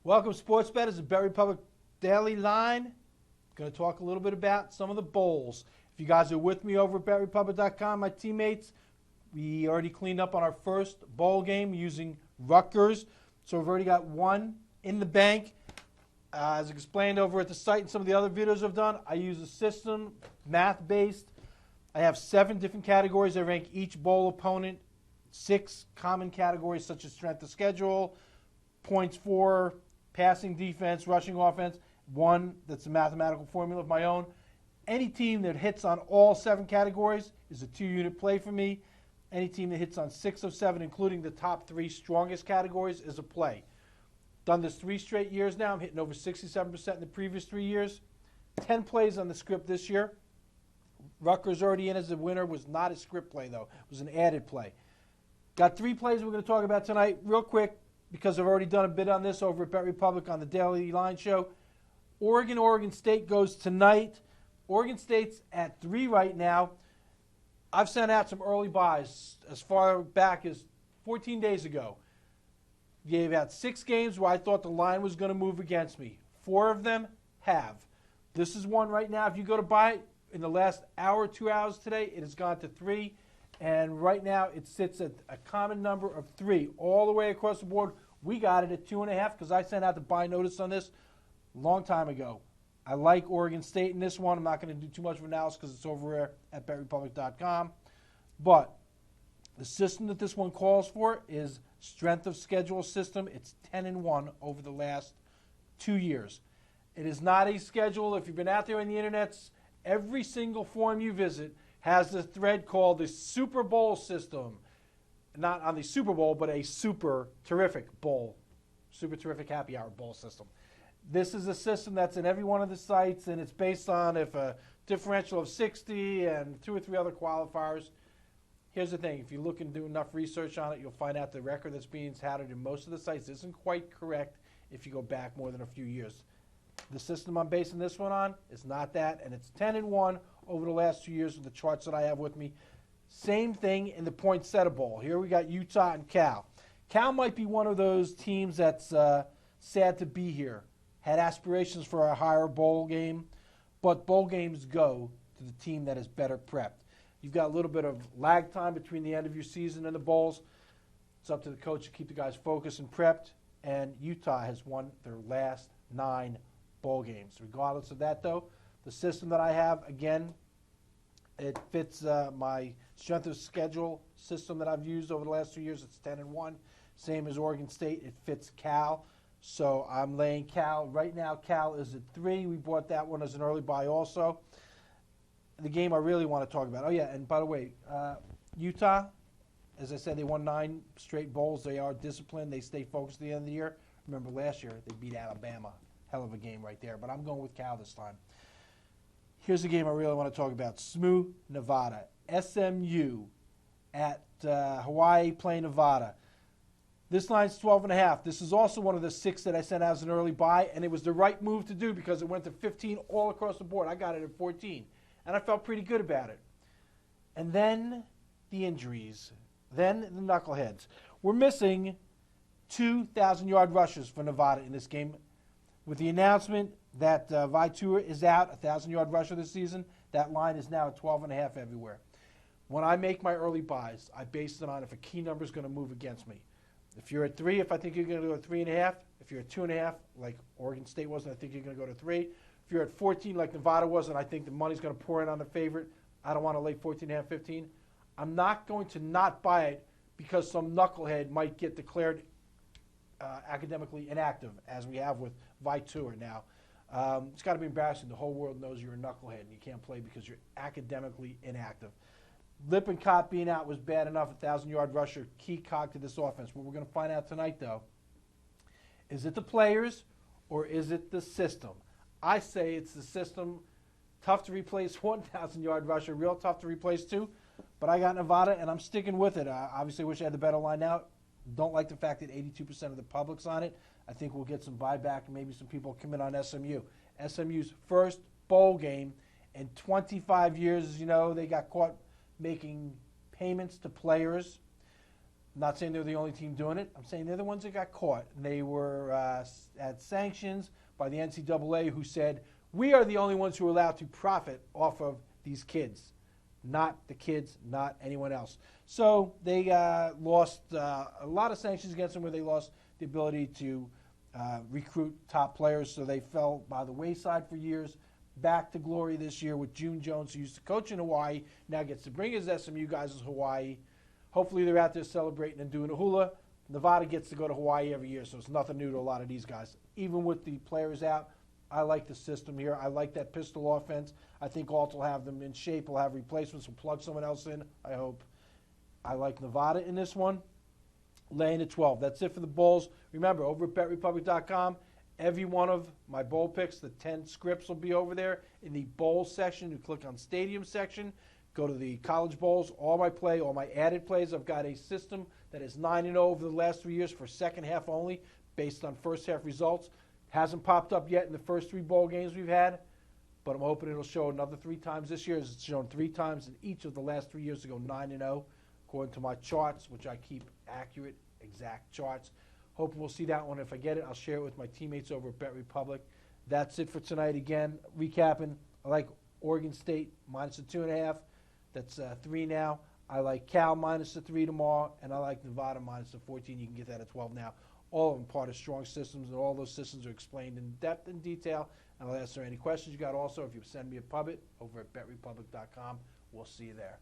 Welcome, sports bettors, to BetRepublic Daily Line. Going to talk a little bit about some of the bowls. If you guys are with me over at BetRepublic.com, my teammates, we already cleaned up on our first bowl game using Rutgers. So we've already got one in the bank. As explained over at the site and some of the other videos I've done, I use a system, math-based. I have 7 different categories. I rank each bowl opponent, 6 common categories such as strength of schedule, points for, passing defense, rushing offense, 1 that's a mathematical formula of my own. Any team that hits on all 7 categories is a 2-unit play for me. Any team that hits on 6 of 7, including the top 3 strongest categories, is a play. Done this 3 straight years now. I'm hitting over 67% in the previous 3 years. 10 plays on the script this year. Rutgers already in as a winner. Was not a script play, though. It was an added play. Got 3 plays we're going to talk about tonight. Real quick, because I've already done a bit on this over at BetRepublic on the Daily Line Show. Oregon State goes tonight. Oregon State's at 3 right now. I've sent out some early buys as far back as 14 days ago. Gave out 6 games where I thought the line was going to move against me. 4 of them have. This is one right now. If you go to buy it in the last hour, 2 hours today, it has gone to 3. And right now it sits at a common number of 3 all the way across the board. We got it at 2.5 because I sent out the buy notice on this a long time ago. I like Oregon State in this one. I'm not going to do too much of analysis because it's over there at BetRepublic.com. But the system that this one calls for is strength of schedule system. It's 10-1 over the last 2 years. It is not a schedule. If you've been out there on the internet, every single forum you visit has the thread called the Super Bowl system. Not on the Super Bowl, but a super terrific bowl. Super terrific happy hour bowl system. This is a system that's in every one of the sites, and it's based on if a differential of 60 and 2 or 3 other qualifiers. Here's the thing. If you look and do enough research on it, you'll find out the record that's being touted in most of the sites isn't quite correct if you go back more than a few years. The system I'm basing this one on is not that, and it's 10-1 over the last 2 years with the charts that I have with me. Same thing in the Poinsettia Bowl. Here we got Utah and Cal. Cal might be one of those teams that's sad to be here. Had aspirations for a higher bowl game, but bowl games go to the team that is better prepped. You've got a little bit of lag time between the end of your season and the bowls. It's up to the coach to keep the guys focused and prepped, and Utah has won their last 9 bowl games. Regardless of that, though, the system that I have, again, it fits my strength of schedule system that I've used over the last 2 years. It's 10-1, same as Oregon State. It fits Cal, so I'm laying Cal. Right now, Cal is at 3. We bought that one as an early buy also. The game I really want to talk about. Oh, yeah, and by the way, Utah, as I said, they won 9 straight bowls. They are disciplined. They stay focused at the end of the year. Remember last year, they beat Alabama. Hell of a game right there, but I'm going with Cal this time. Here's the game I really want to talk about. SMU, Nevada. SMU at Hawaii playing Nevada. This line's 12.5. This is also one of the 6 that I sent out as an early buy, and it was the right move to do because it went to 15 all across the board. I got it at 14, and I felt pretty good about it. And then the injuries. Then the knuckleheads. We're missing 2,000-yard rushers for Nevada in this game. With the announcement that Vitua is out, a 1,000-yard rusher this season, that line is now at 12.5 everywhere. When I make my early buys, I base it on if a key number is going to move against me. If you're at 3, if I think you're going to go to 3.5. If you're at 2.5, like Oregon State was, and I think you're going to go to 3. If you're at 14, like Nevada was, and I think the money's going to pour in on the favorite, I don't want to lay 14.5, 15. I'm not going to not buy it because some knucklehead might get declared academically inactive, as we have with Vitua now. It's got to be embarrassing. The whole world knows you're a knucklehead and you can't play because you're academically inactive. Lippincott being out was bad enough, a 1,000-yard rusher, key cog to this offense. What we're going to find out tonight, though, is it the players or is it the system? I say it's the system. Tough to replace 1,000-yard rusher, real tough to replace 2. But I got Nevada, and I'm sticking with it. I obviously wish I had the better line out. Don't like the fact that 82% of the public's on it. I think we'll get some buyback and maybe some people come in on SMU. SMU's first bowl game in 25 years. As you know, they got caught making payments to players. I'm not saying they're the only team doing it. I'm saying they're the ones that got caught. And they were at sanctions by the NCAA, who said, we are the only ones who are allowed to profit off of these kids, not the kids, not anyone else. So they lost a lot of sanctions against them, where they lost the ability to recruit top players. So they fell by the wayside for years. Back to glory this year with June Jones, who used to coach in Hawaii, now gets to bring his SMU guys to Hawaii. Hopefully they're out there celebrating and doing a hula. Nevada gets to go to Hawaii every year, so it's nothing new to a lot of these guys. Even with the players out, I like the system here. I like that pistol offense. I think Alt will have them in shape. We'll have replacements. We'll plug someone else in, I hope. I like Nevada in this one. Laying at 12. That's it for the bowls. Remember, over at BetRepublic.com, every one of my bowl picks, the 10 scripts will be over there in the bowl section. You click on stadium section, go to the college bowls, all my added plays. I've got a system that is 9-0 over the last 3 years for second half only, based on first half results. Hasn't popped up yet in the first 3 bowl games we've had, but I'm hoping it'll show another 3 times this year. It's shown 3 times in each of the last 3 years to go 9-0, according to my charts, which I keep accurate, exact charts. Hoping we'll see that one. If I get it, I'll share it with my teammates over at BetRepublic. That's it for tonight. Again, recapping, I like Oregon State minus the 2.5. That's 3 now. I like Cal minus the 3 tomorrow, and I like Nevada minus the 14. You can get that at 12 now. All of them part of strong systems, and all those systems are explained in depth and detail. And I'll answer any questions you got. Also, if you send me a pub it over at BetRepublic.com, we'll see you there.